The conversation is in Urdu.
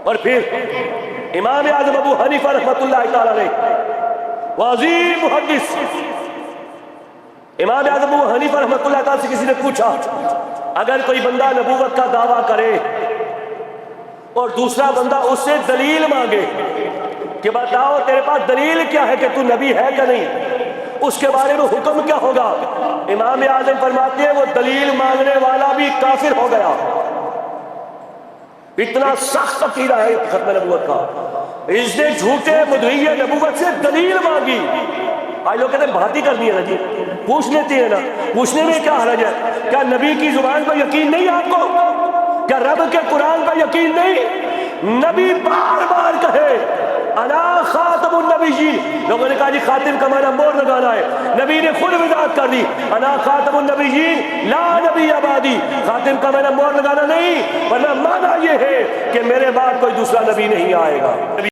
اور پھر امام اعظم ابو حنیفہ رحمۃ اللہ تعالی علیہ عظیم محدث امام اعظم ابو حنیفہ رحمۃ اللہ تعالی سے کسی نے پوچھا اگر کوئی بندہ نبوت کا دعویٰ کرے اور دوسرا بندہ اس سے دلیل مانگے کہ بتاؤ تیرے پاس دلیل کیا ہے کہ تو نبی ہے کہ نہیں، اس کے بارے میں حکم کیا ہوگا؟ امام اعظم فرماتے ہیں وہ دلیل مانگنے والا بھی کافر ہو گیا۔ اتنا سخت عقیدہ ہے ختم نبوت کا، اس نے جھوٹے مدعی نبوت سے دلیل مانگی۔ آج لوگ کہتے ہیں بات ہی کرنی ہے نا جی، پوچھ لیتے ہیں نا، پوچھنے میں کیا حرج ہے؟ کیا نبی کی زبان پر یقین نہیں آپ کو؟ کیا رب کے قرآن پر یقین نہیں؟ نبی بار بار کہے انا خاتم النبیین، لوگوں نے کہا جی خاتم کا معنی مور لگانا ہے، نبی نے خود وضاحت کر دی انا خاتم النبیین لا نبی بعدی، خاتم کا معنی مور لگانا نہیں، ورنہ معنی یہ ہے کہ میرے بعد کوئی دوسرا نبی نہیں آئے گا۔